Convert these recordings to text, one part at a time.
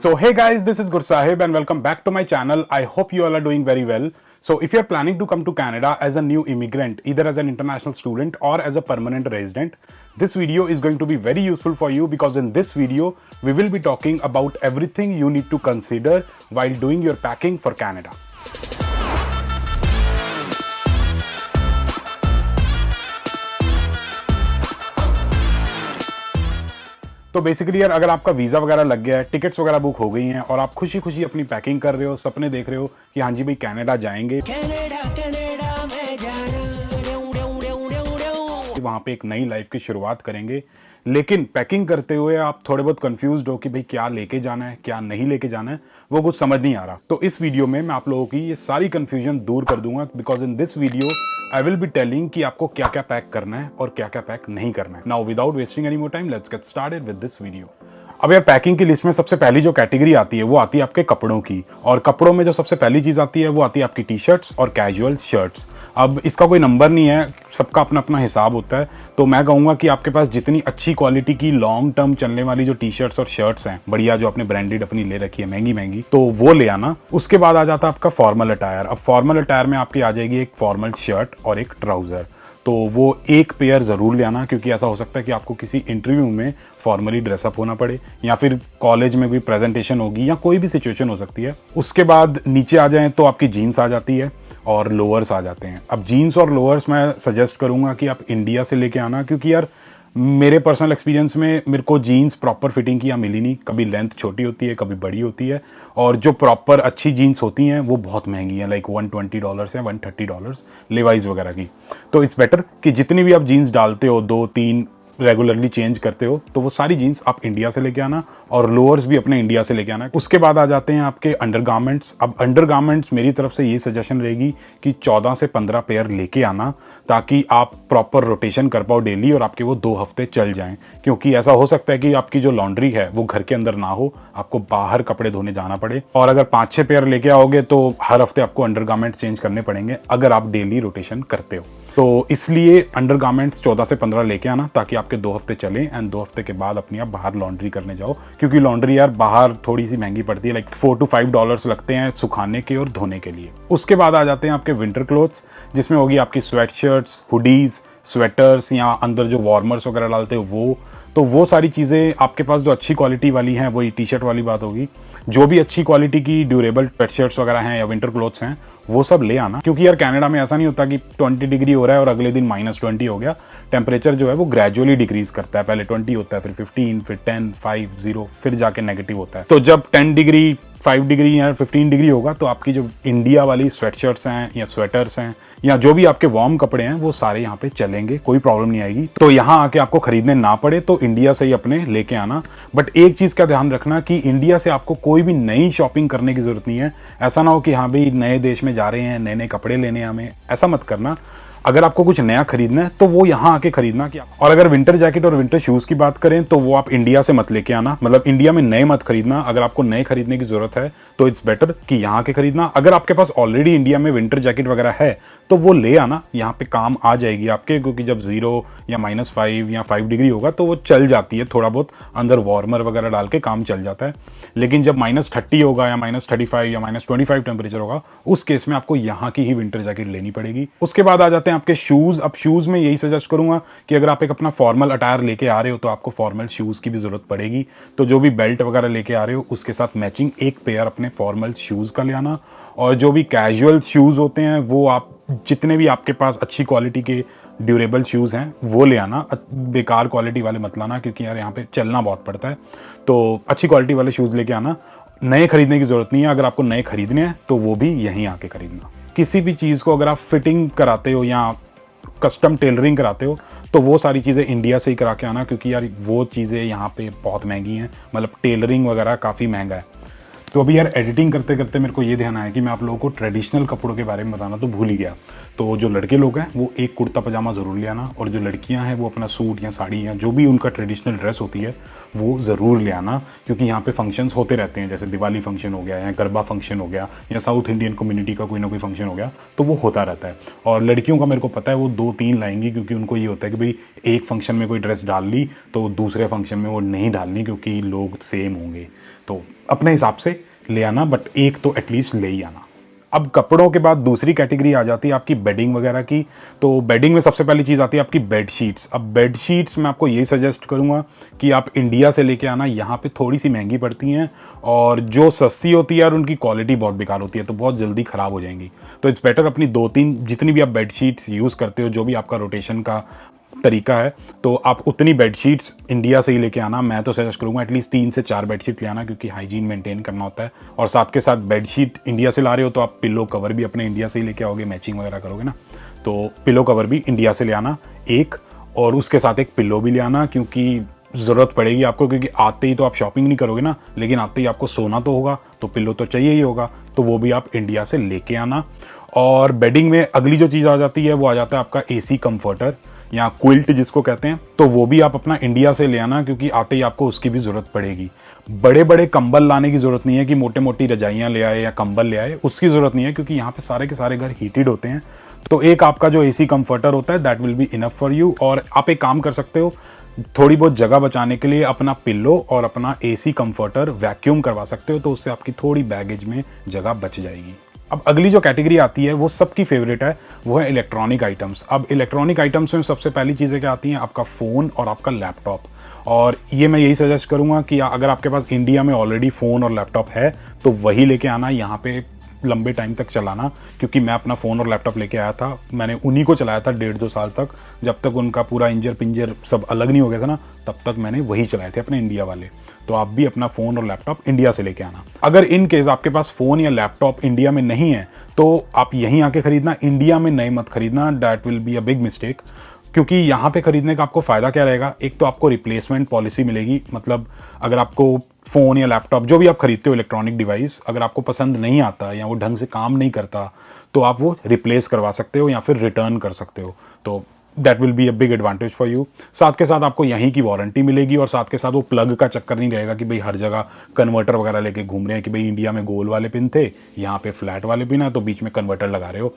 So hey guys, this is Gursahib and welcome back to my channel. I hope you all are doing very well. So if you are planning to come to Canada as a new immigrant, either as an international student or as a permanent resident, this video is going to be very useful for you because in this video, we will be talking about everything you need to consider while doing your packing for Canada. तो basically यार अगर आपका visa वगैरह लग गया है, tickets वगैरह book हो गई हैं और आप खुशी खुशी अपनी पैकिंग कर रहे हो, सपने देख रहे हो कि हाँ जी भाई कनाडा जाएंगे, वहाँ पे एक नई लाइफ की शुरुआत करेंगे, लेकिन पैकिंग करते हुए आप थोड़े बहुत कंफ्यूज्ड हो कि भाई क्या लेके जाना है क्या नहीं लेके जाना है, वो कुछ समझ नहीं आ रहा। तो इस वीडियो में मैं आप लोगों की ये सारी कंफ्यूजन दूर कर दूंगा because in this video I will be telling कि आपको क्या क्या पैक करना है और क्या क्या पैक नहीं करना है। Now without wasting any more time let's get started with this video. अब यार पैकिंग की लिस्ट में सबसे पहली जो कैटेगरी आती है वो आती है आपके कपड़ों की, और कपड़ों में जो सबसे पहली चीज़ आती है वो आती है आपकी टी शर्ट्स और कैजुअल शर्ट्स। अब इसका कोई नंबर नहीं है, सबका अपना अपना हिसाब होता है, तो मैं कहूँगा कि आपके पास जितनी अच्छी क्वालिटी की लॉन्ग टर्म चलने वाली जो टी शर्ट्स और शर्ट्स हैं बढ़िया, जो आपने ब्रांडेड अपनी ले रखी है महंगी महंगी, तो वो ले आना। उसके बाद आ जाता है आपका फॉर्मल अटायर। अब फॉर्मल अटायर में आपकी आ जाएगी एक फॉर्मल शर्ट और एक ट्राउज़र, तो वो एक पेयर ज़रूर ले आना क्योंकि ऐसा हो सकता है कि आपको किसी इंटरव्यू में फॉर्मली ड्रेसअप होना पड़े या फिर कॉलेज में कोई प्रेजेंटेशन होगी या कोई भी सिचुएशन हो सकती है। उसके बाद नीचे आ जाएं तो आपकी जीन्स आ जाती है और लोअर्स आ जाते हैं। अब जीन्स और लोअर्स मैं सजेस्ट करूंगा कि आप इंडिया से लेके आना, क्योंकि यार मेरे पर्सनल एक्सपीरियंस में मेरे को जीन्स प्रॉपर फिटिंग की यहाँ मिली नहीं, कभी लेंथ छोटी होती है कभी बड़ी होती है, और जो प्रॉपर अच्छी जीन्स होती हैं वो बहुत महंगी हैं, लाइक $120 या $130 लेवाइज वगैरह की। तो इट्स बेटर कि जितनी भी आप जीन्स डालते हो 2-3 रेगुलरली चेंज करते हो तो वो सारी जीन्स आप इंडिया से लेके आना और लोअर्स भी अपने इंडिया से लेके आना। उसके बाद आ जाते हैं आपके अंडरगारमेंट्स। अब अंडरगारमेंट्स मेरी तरफ से ये सजेशन रहेगी कि 14 से 15 पेयर लेके आना ताकि आप प्रॉपर रोटेशन कर पाओ डेली और आपके वो 2 हफ्ते चल जाएं, क्योंकि ऐसा हो सकता है कि आपकी जो लॉन्ड्री है वो घर के अंदर ना हो, आपको बाहर कपड़े धोने जाना पड़े, और अगर 5-6 पेयर लेके आओगे तो हर हफ्ते आपको अंडरगारमेंट्स चेंज करने पड़ेंगे अगर आप डेली रोटेशन करते हो। तो इसलिए अंडरगारमेंट्स 14 से 15 लेके आना ताकि आपके 2 हफ्ते चलें एंड 2 हफ्ते के बाद अपनी आप बाहर लॉन्ड्री करने जाओ, क्योंकि लॉन्ड्री यार बाहर थोड़ी सी महंगी पड़ती है, लाइक $4 to $5 लगते हैं सुखाने के और धोने के लिए। उसके बाद आ जाते हैं आपके विंटर क्लोथ्स, जिसमें होगी आपकी स्वेट शर्ट्स, हुडीज, स्वेटर्स या अंदर जो वार्मर्स वगैरह डालते हो वो सारी चीज़ें आपके पास जो अच्छी क्वालिटी वाली हैं, वही टी शर्ट वाली बात होगी। जो भी अच्छी क्वालिटी की ड्यूरेबल स्वेट शर्ट्स वगैरह हैं या विंटर क्लोथ्स हैं वो सब ले आना, क्योंकि यार कनाडा में ऐसा नहीं होता कि 20 डिग्री हो रहा है और अगले दिन -20 हो गया। टेम्परेचर जो है वो ग्रेजुअली डिक्रीज करता है, पहले 20 होता है, फिर 15, फिर 10, 5, 0, फिर जाके नेगेटिव होता है। तो जब 10 डिग्री, 5 डिग्री या 15 डिग्री होगा तो आपकी जो इंडिया वाली स्वेट शर्ट्स हैं या स्वेटर्स हैं या जो भी आपके वार्म कपड़े हैं वो सारे यहाँ पे चलेंगे, कोई प्रॉब्लम नहीं आएगी। तो यहाँ आके आपको खरीदने ना पड़े तो इंडिया से ही अपने लेके आना। बट एक चीज़ का ध्यान रखना कि इंडिया से आपको कोई भी नई शॉपिंग करने की जरूरत नहीं है। ऐसा ना हो कि हाँ भाई नए देश में जा रहे हैं, नए नए कपड़े लेने हमें, ऐसा मत करना। अगर आपको कुछ नया खरीदना है तो वो यहाँ आके खरीदना। और अगर विंटर जैकेट और विंटर शूज़ की बात करें तो वो आप इंडिया से मत लेके आना, मतलब इंडिया में नए मत खरीदना। अगर आपको नए खरीदने की जरूरत है तो इट्स बेटर कि यहाँ के खरीदना। अगर आपके पास ऑलरेडी इंडिया में विंटर जैकेट वगैरह है तो वो ले आना, यहाँ पे काम आ जाएगी आपके, क्योंकि जब 0 या -5 या 5 डिग्री होगा तो वो चल जाती है, थोड़ा बहुत अंदर वार्मर वगैरह डाल के काम चल जाता है। लेकिन जब -30 होगा या -35 या -25 टेम्परेचर होगा, उस केस में आपको यहाँ की ही विंटर जैकेट लेनी पड़ेगी। उसके बाद आ जाते हैं आपके शूज़। अब शूज़ में यही सजेस्ट करूंगा कि अगर आप एक अपना फॉर्मल अटायर लेके आ रहे हो तो आपको फॉर्मल शूज़ की भी ज़रूरत पड़ेगी। तो जो भी बेल्ट वगैरह लेके आ रहे हो उसके साथ मैचिंग एक पेयर अपने फॉर्मल शूज़ का ले आना। और जो भी कैजुअल शूज़ होते हैं वो आप जितने भी आपके पास अच्छी क्वालिटी के ड्यूरेबल शूज़ हैं वो ले आना, बेकार क्वालिटी वाले मत लाना, क्योंकि यार यहाँ पे चलना बहुत पड़ता है। तो अच्छी क्वालिटी वाले शूज़ लेके आना। नए खरीदने की ज़रूरत नहीं है, अगर आपको नए खरीदने हैं तो वो भी यहीं आके खरीदना। किसी भी चीज़ को अगर आप फिटिंग कराते हो या कस्टम टेलरिंग कराते हो तो वो सारी चीज़ें इंडिया से ही करा के आना, क्योंकि यार वो चीज़ें यहाँ पे बहुत महंगी हैं, मतलब टेलरिंग वगैरह काफ़ी महंगा है। तो अभी यार एडिटिंग करते करते मेरे को ये ध्यान आया कि मैं आप लोगों को ट्रेडिशनल कपड़ों के बारे में बताना तो भूल ही गया। तो जो लड़के लोग हैं वो एक कुर्ता पजामा ज़रूर ले आना, और जो लड़कियां हैं वो अपना सूट या साड़ी या जो भी उनका ट्रेडिशनल ड्रेस होती है वो ज़रूर ले आना, क्योंकि यहाँ पे फंक्शंस होते रहते हैं, जैसे दिवाली फंक्शन हो गया या गरबा फंक्शन हो गया या साउथ इंडियन कम्युनिटी का कोई ना कोई फंक्शन हो गया, तो वो होता रहता है। और लड़कियों का मेरे को पता है वो 2-3 लाएंगी, क्योंकि उनको ये होता है कि भाई एक फंक्शन में कोई ड्रेस डाल ली तो दूसरे फंक्शन में वो नहीं डालनी, क्योंकि लोग सेम होंगे। तो अपने हिसाब से ले आना, बट एक तो एटलीस्ट ले ही आना। अब कपड़ों के बाद दूसरी कैटेगरी आ जाती है आपकी बेडिंग वगैरह की। तो बेडिंग में सबसे पहली चीज़ आती है आपकी बेड शीट्स। अब बेड शीट्स मैं आपको यही सजेस्ट करूंगा कि आप इंडिया से लेके आना, यहाँ पे थोड़ी सी महंगी पड़ती हैं, और जो सस्ती होती है और उनकी क्वालिटी बहुत बेकार होती है, तो बहुत जल्दी ख़राब हो जाएंगी। तो इट्स बेटर अपनी 2-3 जितनी भी आप बेड शीट्स यूज़ करते हो, जो भी आपका रोटेशन का तरीका है, तो आप उतनी बेडशीट्स इंडिया से ही लेके आना। मैं तो सजेस्ट करूंगा एटलीस्ट 3 से 4 बेडशीट ले आना, क्योंकि हाइजीन मेंटेन करना होता है। और साथ के साथ बेडशीट इंडिया से ला रहे हो तो आप पिलो कवर भी अपने इंडिया से ही लेके आओगे, मैचिंग वगैरह करोगे ना, तो पिलो कवर भी इंडिया से ले आना एक, और उसके साथ एक पिलो भी ले आना, क्योंकि ज़रूरत पड़ेगी आपको, क्योंकि आते ही तो आप शॉपिंग नहीं करोगे ना, लेकिन आते ही आपको सोना तो होगा, तो पिलो तो चाहिए ही होगा, तो वो भी आप इंडिया से लेके आना। और बेडिंग में अगली जो चीज़ आ जाती है वो आ जाता है आपका AC कंफर्टर या क्विल्ट जिसको कहते हैं, तो वो भी आप अपना इंडिया से ले आना, क्योंकि आते ही आपको उसकी भी ज़रूरत पड़ेगी। बड़े बड़े कंबल लाने की ज़रूरत नहीं है कि मोटे मोटी रजाइयाँ ले आए या कंबल ले आए, उसकी ज़रूरत नहीं है, क्योंकि यहाँ पे सारे के सारे घर हीटेड होते हैं। तो एक आपका जो AC कंफर्टर होता है that will be enough for you. और आप एक काम कर सकते हो, थोड़ी बहुत जगह बचाने के लिए अपना पिल्लो और अपना AC कंफर्टर वैक्यूम करवा सकते हो, तो उससे आपकी थोड़ी बैगेज में जगह बच जाएगी। अब अगली जो कैटेगरी आती है वो सबकी फेवरेट है, वो है इलेक्ट्रॉनिक आइटम्स। अब इलेक्ट्रॉनिक आइटम्स में सबसे पहली चीज़ें क्या आती हैं, आपका फ़ोन और आपका लैपटॉप। और ये मैं यही सजेस्ट करूँगा कि अगर आपके पास इंडिया में ऑलरेडी फ़ोन और लैपटॉप है तो वही लेके आना, यहाँ पे लंबे टाइम तक चलाना, क्योंकि मैं अपना फ़ोन और लैपटॉप लेके आया था, मैंने उन्हीं को चलाया था 1.5-2 साल तक, जब तक उनका पूरा इंजर पिंजर सब अलग नहीं हो गया था ना, तब तक मैंने वही चलाए थे अपने इंडिया वाले। तो आप भी अपना फ़ोन और लैपटॉप इंडिया से लेके आना। अगर इन केस आपके पास फ़ोन या लैपटॉप इंडिया में नहीं है तो आप यहीं आके खरीदना, इंडिया में नहीं मत खरीदना, that will be a big mistake. क्योंकि यहाँ पे खरीदने का आपको फ़ायदा क्या रहेगा, एक तो आपको रिप्लेसमेंट पॉलिसी मिलेगी, मतलब अगर आपको फ़ोन या लैपटॉप जो भी आप खरीदते हो इलेक्ट्रॉनिक डिवाइस, अगर आपको पसंद नहीं आता या वो ढंग से काम नहीं करता तो आप वो रिप्लेस करवा सकते हो या फिर रिटर्न कर सकते हो, तो that will be a big advantage for you. साथ के साथ आपको यहीं की वारंटी मिलेगी, और साथ के साथ वो प्लग का चक्कर नहीं रहेगा कि भाई हर जगह कन्वर्टर वगैरह लेके घूम रहे हैं कि भाई इंडिया में गोल वाले पिन थे, यहाँ पे फ्लैट वाले पिन है, तो बीच में कन्वर्टर लगा रहे हो,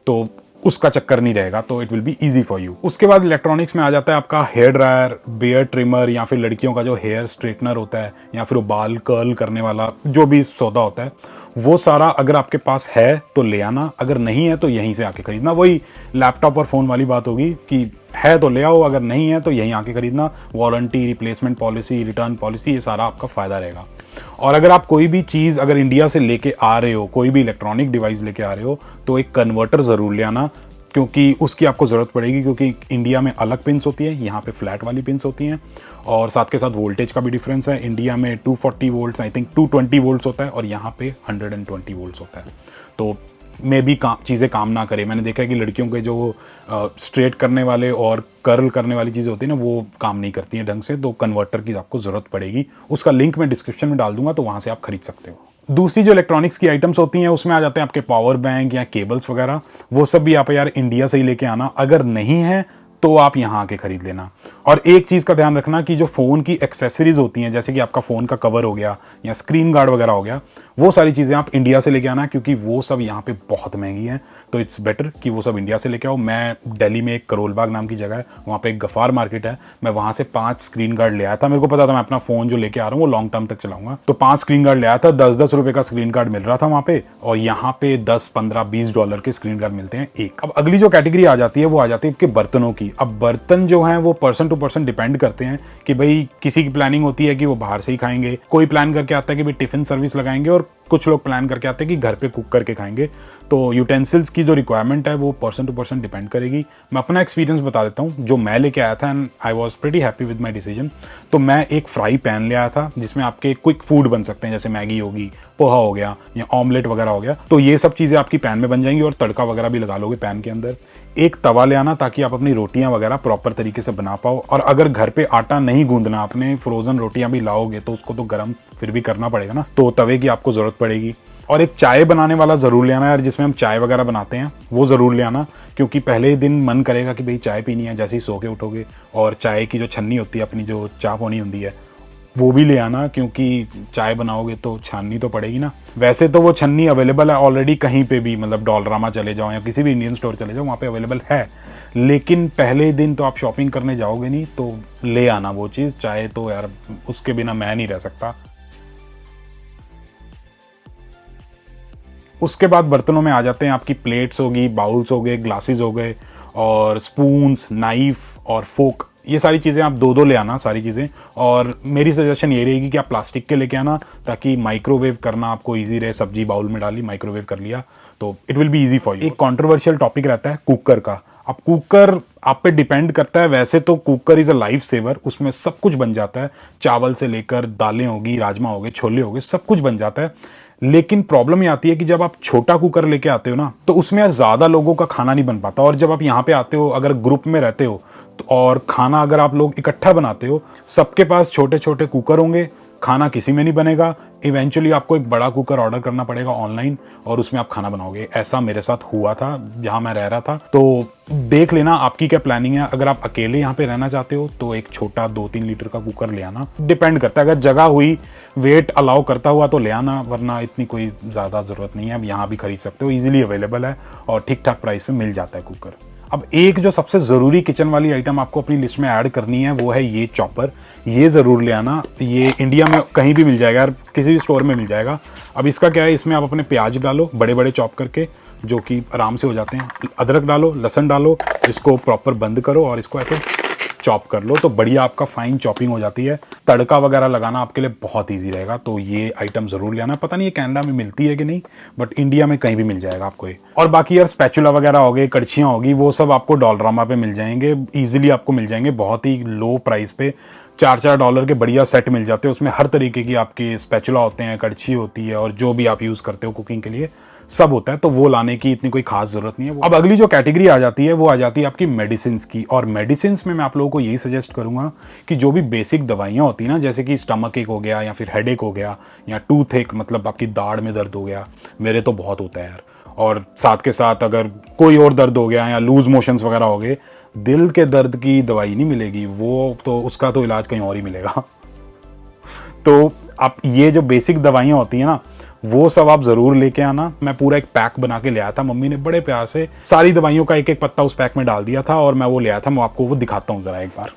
तो उसका चक्कर नहीं रहेगा, तो it will be easy for you. उसके बाद इलेक्ट्रॉनिक्स में आ जाता है आपका हेयर ड्रायर, बियर ट्रिमर, या फिर लड़कियों का जो हेयर स्ट्रेटनर होता है, या फिर वो बाल कर्ल करने वाला जो भी सौदा होता है, वो सारा अगर आपके पास है तो ले आना, अगर नहीं है तो यहीं से आके खरीदना। वही लैपटॉप और फ़ोन वाली बात होगी कि है तो ले आओ, अगर नहीं है तो यहीं आके खरीदना। Warranty, replacement policy, return policy, ये सारा आपका फ़ायदा रहेगा। और अगर आप कोई भी चीज़ अगर इंडिया से लेके आ रहे हो, कोई भी इलेक्ट्रॉनिक डिवाइस लेके आ रहे हो, तो एक कन्वर्टर ज़रूर ले आना, क्योंकि उसकी आपको ज़रूरत पड़ेगी, क्योंकि इंडिया में अलग पिन्स होती है, यहाँ पे फ्लैट वाली पिन्स होती हैं। और साथ के साथ वोल्टेज का भी डिफरेंस है, इंडिया में 240 वोल्ट्स, आई थिंक 220 वोल्ट्स होता है, और यहाँ पे 120 वोल्ट्स होता है। तो में भी चीज़ें काम ना करें। मैंने देखा है कि लड़कियों के जो स्ट्रेट करने वाले और कर्ल करने वाली चीज़ें होती है ना, वो काम नहीं करती हैं ढंग से, तो कन्वर्टर की आपको ज़रूरत पड़ेगी। उसका लिंक मैं डिस्क्रिप्शन में डाल दूंगा, तो वहाँ से आप खरीद सकते हो। दूसरी जो इलेक्ट्रॉनिक्स की आइटम्स होती हैं उसमें आ जाते हैं आपके पावर बैंक या केबल्स वगैरह, वो सब भी आप यार इंडिया से ही लेके आना, अगर नहीं है तो आप यहाँ आके खरीद लेना। और एक चीज़ का ध्यान रखना कि जो फ़ोन की एक्सेसरीज होती हैं, जैसे कि आपका फ़ोन का कवर हो गया या स्क्रीन गार्ड वगैरह हो गया, वो सारी चीज़ें आप इंडिया से लेके आना, क्योंकि वो सब यहाँ पे बहुत महंगी हैं, तो इट्स बेटर कि वो सब इंडिया से लेके आओ। मैं दिल्ली में एक करोल बाग नाम की जगह है, वहाँ पे एक गफ़ार मार्केट है, मैं वहाँ से 5 स्क्रीन गार्ड ले आया था। मेरे को पता था मैं अपना फ़ोन जो लेके आ रहा हूँ वो लॉन्ग टर्म तक चलाऊंगा, तो 5 स्क्रीन गार्ड ले आया था। 10-10 रुपये का स्क्रीन गार्ड मिल रहा था वहाँ पे, और यहाँ पे 10, 15, 20 डॉलर के स्क्रीन गार्ड मिलते हैं एक। अब अगली जो कैटेगरी आ जाती है वो आ जाती है आपके बर्तनों की। अब बर्तन जो हैं वो पर्सन टू पर्सन डिपेंड करते हैं कि भाई किसी की प्लानिंग होती है कि वो बाहर से ही खाएंगे, कोई प्लान करके आता है कि भाई टिफिन सर्विस लगाएंगे, और कुछ लोग प्लान करके आते हैं कि घर पे कुक करके खाएंगे। तो यूटेंसिल्स की जो रिक्वायरमेंट है वो पर्सन टू पर्सन डिपेंड करेगी। मैं अपना एक्सपीरियंस बता देता हूँ जो मैं लेके आया था, and I was pretty happy with my decision. तो मैं एक फ्राई पैन ले आया था जिसमें आपके क्विक फूड बन सकते हैं, जैसे मैगी होगी, पोहा हो गया या ऑमलेट वगैरह हो गया, तो ये सब चीज़ें आपकी पैन में बन जाएंगी, और तड़का वगैरह भी लगा लोगे पैन के अंदर। एक तवा ले आना ताकि आप अपनी रोटियां वगैरह प्रॉपर तरीके से बना पाओ, और अगर घर पे आटा नहीं गूंदना, आपने फ्रोजन रोटियां भी लाओगे तो उसको तो गर्म फिर भी करना पड़ेगा ना, तो तवे की आपको ज़रूरत पड़ेगी। और एक चाय बनाने वाला ज़रूर ले आना यार, जिसमें हम चाय वगैरह बनाते हैं वो ज़रूर ले आना, क्योंकि पहले ही दिन मन करेगा कि भाई चाय पीनी है जैसे ही सो के उठोगे, और चाय की जो छन्नी होती है अपनी, जो चाप होनी होती है, वो भी ले आना, क्योंकि चाय बनाओगे तो छाननी तो पड़ेगी ना। वैसे तो वो छन्नी अवेलेबल है ऑलरेडी कहीं पे भी, मतलब डॉलरामा चले जाओ या किसी भी इंडियन स्टोर चले जाओ, वहाँ पे अवेलेबल है। लेकिन पहले दिन तो आप शॉपिंग करने जाओगे नहीं, तो ले आना वो चीज़। चाय तो यार उसके बिना मैं नहीं रह सकता। उसके बाद बर्तनों में आ जाते हैं आपकी प्लेट्स होगी, बाउल्स हो गए, ग्लासेस हो गए, और स्पून्स, नाइफ और फोक, ये सारी चीज़ें आप दो दो ले आना, सारी चीज़ें। और मेरी सजेशन ये रहेगी कि आप प्लास्टिक के लेके आना, ताकि माइक्रोवेव करना आपको इजी रहे। सब्जी बाउल में डाली, माइक्रोवेव कर लिया, तो it will be easy for you. एक कंट्रोवर्शियल टॉपिक रहता है कुकर का। अब कुकर आप पे डिपेंड करता है। वैसे तो cooker is a lifesaver, उसमें सब कुछ बन जाता है, चावल से लेकर दालें होगी, राजमा हो गए, छोले हो गए, सब कुछ बन जाता है। लेकिन प्रॉब्लम ये आती है कि जब आप छोटा कुकर लेके आते हो ना, तो उसमें यार ज़्यादा लोगों का खाना नहीं बन पाता। और जब आप यहाँ पे आते हो, अगर ग्रुप में रहते हो और खाना अगर आप लोग इकट्ठा बनाते हो, सबके पास छोटे छोटे कुकर होंगे, खाना किसी में नहीं बनेगा। इवेंचुअली आपको एक बड़ा कुकर ऑर्डर करना पड़ेगा ऑनलाइन, और उसमें आप खाना बनाओगे। ऐसा मेरे साथ हुआ था जहाँ मैं रह रहा था। तो देख लेना आपकी क्या प्लानिंग है। अगर आप अकेले यहाँ पे रहना चाहते हो तो एक छोटा 2-3 लीटर का कुकर ले आना, डिपेंड करता है। अगर जगह हुई, वेट अलाउ करता हुआ तो ले आना, वरना इतनी कोई ज़्यादा ज़रूरत नहीं है। अब यहाँ भी खरीद सकते हो, ईजिली अवेलेबल है और ठीक ठाक प्राइस पे मिल जाता है कुकर। अब एक जो सबसे ज़रूरी किचन वाली आइटम आपको अपनी लिस्ट में ऐड करनी है, वो है ये चॉपर। ये ज़रूर ले आना। ये इंडिया में कहीं भी मिल जाएगा यार, किसी भी स्टोर में मिल जाएगा। अब इसका क्या है, इसमें आप अपने प्याज डालो बड़े बड़े चॉप करके, जो कि आराम से हो जाते हैं। अदरक डालो, लहसुन डालो, इसको प्रॉपर बंद करो और इसको ऐसे चॉप कर लो, तो बढ़िया आपका फाइन चॉपिंग हो जाती है। तड़का वगैरह लगाना आपके लिए बहुत ईजी रहेगा। तो ये आइटम ज़रूर ले आना। पता नहीं ये कनाडा में मिलती है कि नहीं, बट इंडिया में कहीं भी मिल जाएगा आपको ये। और बाकी यार स्पैचुला वगैरह हो गए, कड़छियाँ होगी, वो सब आपको डॉलरामा पे मिल जाएंगे, ईजिली आपको मिल जाएंगे, बहुत ही लो प्राइस पे। $4 के बढ़िया सेट मिल जाते हैं। उसमें हर तरीके की आपके स्पैचुला होते हैं, कड़छी होती है, और जो भी आप यूज़ करते हो कुकिंग के लिए सब होता है। तो वो लाने की इतनी कोई खास जरूरत नहीं है। अब अगली जो कैटेगरी आ जाती है, वो आ जाती है आपकी मेडिसिन की। और मेडिसिन में मैं आप लोगों को यही सजेस्ट करूंगा कि जो भी बेसिक दवाइयाँ होती हैं ना, जैसे कि स्टमक एक हो गया, या फिर हेडेक हो गया, या टूथ एक, मतलब आपकी दाढ़ में दर्द हो गया, मेरे तो बहुत होता है यार। और साथ के साथ अगर कोई और दर्द हो गया या लूज मोशंस वगैरह हो गए, दिल के दर्द की दवाई नहीं मिलेगी, वो तो उसका तो इलाज कहीं और ही मिलेगा। तो आप ये जो बेसिक दवाइयाँ होती हैं ना, वो सब आप जरूर लेके आना। मैं पूरा एक पैक बना के ले आया था, मम्मी ने बड़े प्यार से सारी दवाइयों का एक एक पत्ता उस पैक में डाल दिया था, और मैं वो ले आया था। मैं आपको वो दिखाता हूँ जरा एक बार।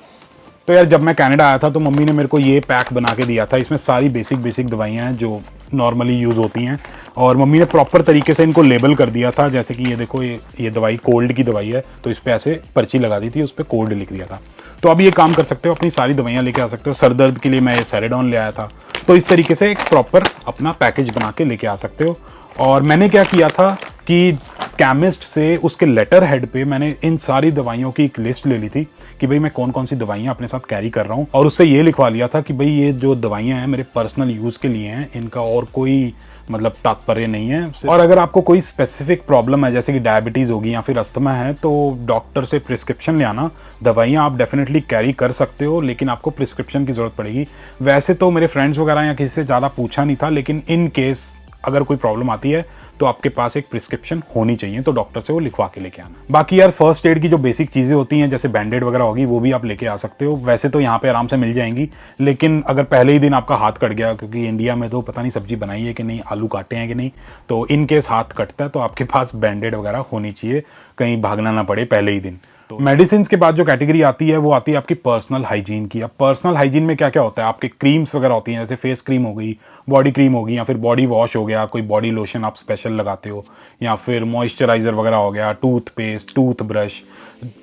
तो यार जब मैं कनाडा आया था तो मम्मी ने मेरे को ये पैक बना के दिया था। इसमें सारी बेसिक दवाइयाँ हैं जो नॉर्मली यूज़ होती हैं, और मम्मी ने प्रॉपर तरीके से इनको लेबल कर दिया था। जैसे कि ये देखो, ये दवाई कोल्ड की दवाई है, तो इस पर ऐसे पर्ची लगा दी थी, उस पर कोल्ड लिख दिया था। तो अब ये काम कर सकते हो, अपनी सारी दवाइयाँ लेके आ सकते हो। सर दर्द के लिए मैं ये सेरेडॉन ले आया था। तो इस तरीके से एक प्रॉपर अपना पैकेज बना के लेके आ सकते हो। और मैंने क्या किया था कि केमिस्ट से उसके लेटर हेड पे मैंने इन सारी दवाइयों की एक लिस्ट ले ली थी कि भाई मैं कौन कौन सी दवाइयाँ अपने साथ कैरी कर रहा हूँ, और उससे ये लिखवा लिया था कि भाई ये जो दवाइयाँ हैं मेरे पर्सनल यूज़ के लिए हैं, इनका और कोई मतलब तात्पर्य नहीं है। और अगर आपको कोई स्पेसिफिक प्रॉब्लम है, जैसे कि डायबिटीज़ होगी या फिर अस्थमा है, तो डॉक्टर से प्रिस्क्रिप्शन ले आना। दवाइयाँ आप डेफिनेटली कैरी कर सकते हो, लेकिन आपको प्रिस्क्रिप्शन की ज़रूरत पड़ेगी। वैसे तो मेरे फ्रेंड्स वगैरह या किसी से ज़्यादा पूछा नहीं था, लेकिन इन केस अगर कोई प्रॉब्लम आती है तो आपके पास एक प्रिस्क्रिप्शन होनी चाहिए, तो डॉक्टर से वो लिखवा के लेके आना। बाकी यार फर्स्ट एड की जो बेसिक चीज़ें होती हैं, जैसे बैंडेड वगैरह होगी, वो भी आप लेके आ सकते हो। वैसे तो यहाँ पे आराम से मिल जाएंगी, लेकिन अगर पहले ही दिन आपका हाथ कट गया, क्योंकि इंडिया में तो पता नहीं सब्जी बनाई है कि नहीं, आलू काटे हैं कि नहीं, तो इन केस हाथ कटता है तो आपके पास बैंडेड वगैरह होनी चाहिए, कहीं भागना ना पड़े पहले ही दिन। तो मेडिसिन के बाद जो कैटेगरी आती है, वो आती है आपकी पर्सनल हाइजीन की। अब पर्सनल हाइजीन में क्या क्या होता है, आपके क्रीम्स वगैरह होती हैं, जैसे फेस क्रीम हो गई, बॉडी क्रीम होगी, या फिर बॉडी वॉश हो गया, कोई बॉडी लोशन आप स्पेशल लगाते हो, या फिर मॉइस्चराइजर वगैरह हो गया, टूथपेस्ट, टूथब्रश,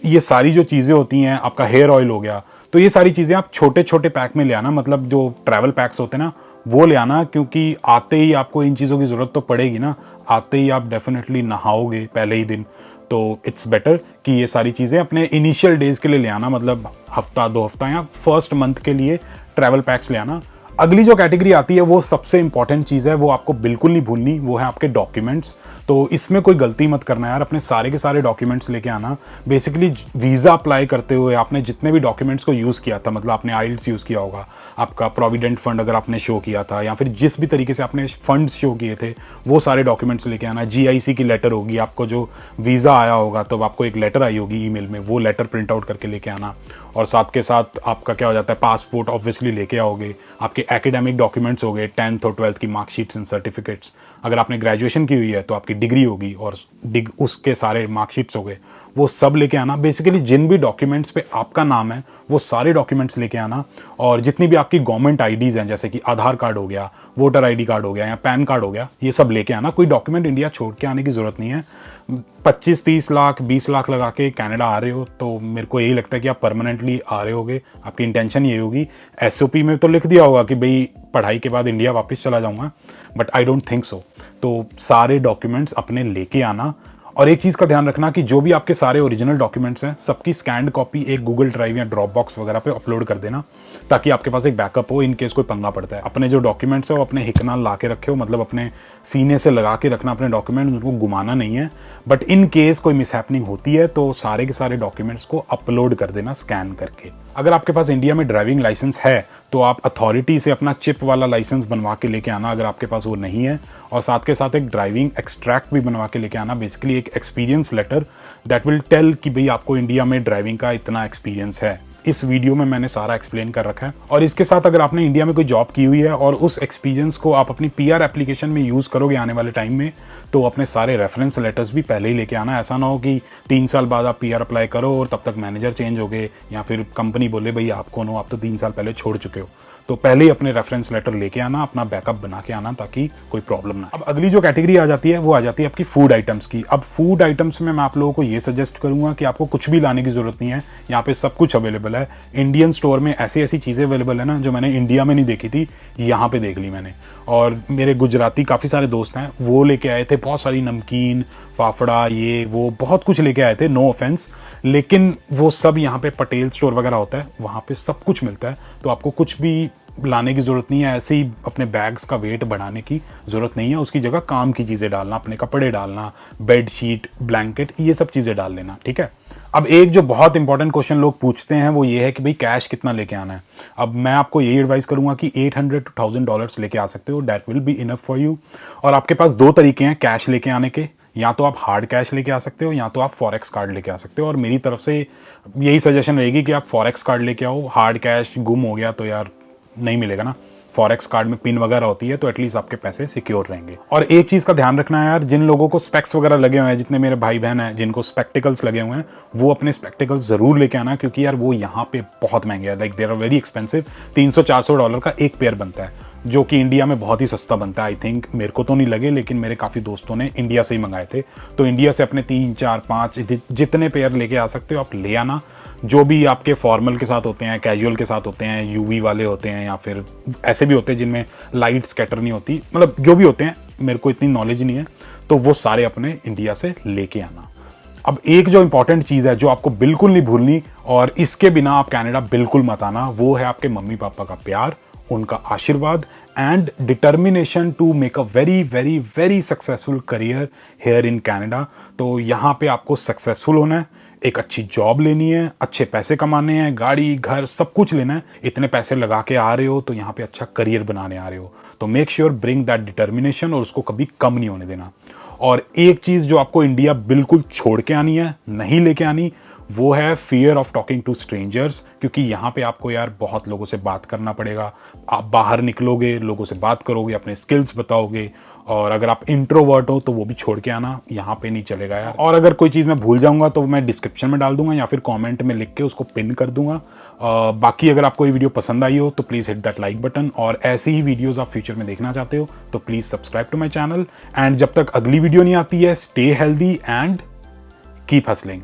ये सारी जो चीज़ें होती हैं, आपका हेयर ऑयल हो गया। तो ये सारी चीज़ें आप छोटे छोटे पैक में ले आना, मतलब जो ट्रैवल पैक्स होते हैं ना, वो ले आना, क्योंकि आते ही आपको इन चीज़ों की ज़रूरत तो पड़ेगी ना। आते ही आप डेफिनेटली नहाओगे पहले ही दिन, तो इट्स बेटर कि ये सारी चीज़ें अपने इनिशियल डेज के लिए ले आना, मतलब हफ्ता 2 हफ्ता या फर्स्ट मंथ के लिए ट्रैवल पैक्स ले आना। अगली जो कैटेगरी आती है वो सबसे इंपॉर्टेंट चीज़ है, वो आपको बिल्कुल नहीं भूलनी, वो है आपके डॉक्यूमेंट्स। तो इसमें कोई गलती मत करना यार, अपने सारे के सारे डॉक्यूमेंट्स लेके आना। बेसिकली वीज़ा अप्लाई करते हुए आपने जितने भी डॉक्यूमेंट्स को यूज़ किया था, मतलब आपने आइल्स यूज़ किया होगा, आपका प्रोविडेंट फंड अगर आपने शो किया था, या फिर जिस भी तरीके से आपने फंड्स शो किए थे, वो सारे डॉक्यूमेंट्स लेके आना। GIC की लेटर होगी, आपको जो वीज़ा आया होगा तो आपको एक लेटर आई होगी ईमेल में, वो लेटर प्रिंट आउट करके लेके आना। और साथ के साथ आपका क्या हो जाता है, पासपोर्ट ऑब्वियसली लेके आओगे, आपके एकेडमिक डॉक्यूमेंट्स हो गए, 10th और 12th की मार्कशीट्स एंड सर्टिफिकेट्स, अगर आपने ग्रेजुएशन की हुई है तो आपकी डिग्री होगी और उसके सारे मार्कशीट्स हो गए, वो सब लेके आना। बेसिकली जिन भी डॉक्यूमेंट्स पे आपका नाम है वो सारे डॉक्यूमेंट्स लेके आना। और जितनी भी आपकी गवर्नमेंट आईडीज़ हैं, जैसे कि आधार कार्ड हो गया, वोटर ID कार्ड हो गया या पैन कार्ड हो गया, ये सब लेके आना। कोई डॉक्यूमेंट इंडिया छोड़ के आने की ज़रूरत नहीं है। 25-30 लाख 20 लाख लगा के कनाडा आ रहे हो तो मेरे को यही लगता है कि आप परमानेंटली आ रहे होगे, आपकी इंटेंशन ये होगी। SOP में तो लिख दिया होगा कि भाई पढ़ाई के बाद इंडिया वापस चला जाऊंगा, but I don't think so. तो सारे डॉक्यूमेंट्स अपने लेके आना। और एक चीज़ का ध्यान रखना कि जो भी आपके सारे ओरिजिनल डॉक्यूमेंट्स हैं, सबकी स्कैन्ड कॉपी एक गूगल ड्राइव या ड्रॉपबॉक्स वगैरह पे अपलोड कर देना, ताकि आपके पास एक बैकअप हो इन केस कोई पंगा पड़ता है। अपने जो डॉक्यूमेंट्स है वो अपने हिकनाल ला के रखे हो, मतलब अपने सीने से लगा के रखना अपने डॉक्यूमेंट्स, उनको घुमाना नहीं है। बट इन केस कोई मिसहैपनिंग होती है तो सारे के सारे डॉक्यूमेंट्स को अपलोड कर देना स्कैन करके। अगर आपके पास इंडिया में ड्राइविंग लाइसेंस है तो आप अथॉरिटी से अपना चिप वाला लाइसेंस बनवा के लेके आना, अगर आपके पास वो नहीं है। और साथ के साथ एक ड्राइविंग एक्सट्रैक्ट भी बनवा के लेके आना, बेसिकली एक experience letter that will tell कि भाई आपको इंडिया में ड्राइविंग का इतना एक्सपीरियंस है। इस वीडियो में मैंने सारा एक्सप्लेन कर रखा है। और इसके साथ अगर आपने इंडिया में कोई जॉब की हुई है और उस एक्सपीरियंस को आप अपनी PR एप्लीकेशन में यूज़ करोगे आने वाले टाइम में, तो अपने सारे रेफरेंस लेटर्स भी पहले ही लेके आना। ऐसा ना हो कि 3 साल बाद आप PR अप्लाई करो और तब तक मैनेजर चेंज हो गए, या फिर कंपनी बोले भाई आप कौन हो, आप तो 3 साल पहले छोड़ चुके हो। तो पहले ही अपने रेफरेंस लेटर लेके आना, अपना बैकअप बना के आना, ताकि कोई प्रॉब्लम ना। अब अगली जो कैटेगरी आ जाती है वो आ जाती है आपकी फूड आइटम्स की। अब फूड आइटम्स में मैं आप लोगों को ये सजेस्ट करूंगा कि आपको कुछ भी लाने की जरूरत नहीं है, यहाँ पे सब कुछ अवेलेबल है। इंडियन स्टोर में ऐसी ऐसी चीज़ें अवेलेबल है ना जो मैंने इंडिया में नहीं देखी थी, यहाँ पे देख ली मैंने। और मेरे गुजराती काफ़ी सारे दोस्त हैं, वो लेके आए थे बहुत सारी नमकीन, फाफड़ा, ये वो बहुत कुछ लेके आए थे, नो ऑफेंस। लेकिन वो सब यहाँ पे पटेल स्टोर वगैरह होता है, वहाँ पे सब कुछ मिलता है, तो आपको कुछ भी लाने की ज़रूरत नहीं है। ऐसे ही अपने बैग्स का वेट बढ़ाने की ज़रूरत नहीं है, उसकी जगह काम की चीज़ें डालना, अपने कपड़े डालना, बेड शीट, ब्लैंकेट, ये सब चीज़ें डाल लेना, ठीक है। अब एक जो बहुत इंपॉर्टेंट क्वेश्चन लोग पूछते हैं वो ये है कि भाई कैश कितना लेके आना है। अब मैं आपको यही एडवाइस करूंगा कि $800 to $1000 लेके आ सकते हो, that will be enough for you. और आपके पास 2 तरीके हैं कैश लेके आने के, या तो आप हार्ड कैश लेके आ सकते हो या तो आप फॉरेक्स कार्ड लेके आ सकते हो। और मेरी तरफ से यही सजेशन रहेगी कि आप फॉरेक्स कार्ड लेके आओ। हार्ड कैश गुम हो गया तो यार नहीं मिलेगा ना, फॉरेक्स कार्ड में पिन वगैरह होती है, तो एटलीस्ट आपके पैसे सिक्योर रहेंगे। और एक चीज़ का ध्यान रखना है यार, जिन लोगों को स्पेक्स वगैरह लगे हुए हैं, जितने मेरे भाई बहन हैं जिनको स्पेक्टिकल्स लगे हुए हैं, वो अपने स्पेक्टिकल्स ज़रूर लेके आना, क्योंकि यार वो यहाँ पे बहुत महंगे हैं, like they are very expensive. $300-400 का एक पेयर बनता है, जो कि इंडिया में बहुत ही सस्ता बनता है। आई थिंक, मेरे को तो नहीं लगे, लेकिन मेरे काफ़ी दोस्तों ने इंडिया से ही मंगाए थे। तो इंडिया से अपने 3, 4, 5 जितने पेयर लेके आ सकते हो आप ले आना। जो भी आपके फॉर्मल के साथ होते हैं, कैजुअल के साथ होते हैं, UV वाले होते हैं, या फिर ऐसे भी होते हैं जिनमें लाइट स्कैटर नहीं होती, मतलब जो भी होते हैं, मेरे को इतनी नॉलेज नहीं है, तो वो सारे अपने इंडिया से लेके आना। अब एक जो इंपॉर्टेंट चीज़ है जो आपको बिल्कुल नहीं भूलनी, और इसके बिना आप कनाडा बिल्कुल मत आना, वो है आपके मम्मी पापा का प्यार, उनका आशीर्वाद and determination to make a very very very successful career here in Canada. तो यहाँ पे आपको सक्सेसफुल होना है, एक अच्छी जॉब लेनी है, अच्छे पैसे कमाने हैं, गाड़ी घर सब कुछ लेना है। इतने पैसे लगा के आ रहे हो तो यहाँ पे अच्छा करियर बनाने आ रहे हो, तो make sure bring that determination, और उसको कभी कम नहीं होने देना। और एक चीज़ जो आपको इंडिया बिल्कुल छोड़ के आनी है, नहीं लेके आनी, वो है fear of talking to strangers. क्योंकि यहाँ पे आपको यार बहुत लोगों से बात करना पड़ेगा। आप बाहर निकलोगे, लोगों से बात करोगे, अपने स्किल्स बताओगे, और अगर आप इंट्रोवर्ट हो तो वो भी छोड़ के आना, यहाँ पे नहीं चलेगा यार। और अगर कोई चीज़ मैं भूल जाऊंगा तो मैं डिस्क्रिप्शन में डाल दूंगा या फिर कमेंट में लिख के उसको पिन कर दूंगा। बाकी अगर आपको ये वीडियो पसंद आई हो तो please hit that like button, और ऐसी ही वीडियोज़ आप फ्यूचर में देखना चाहते हो तो please subscribe to my channel. And जब तक अगली वीडियो नहीं आती है, stay healthy and keep hustling.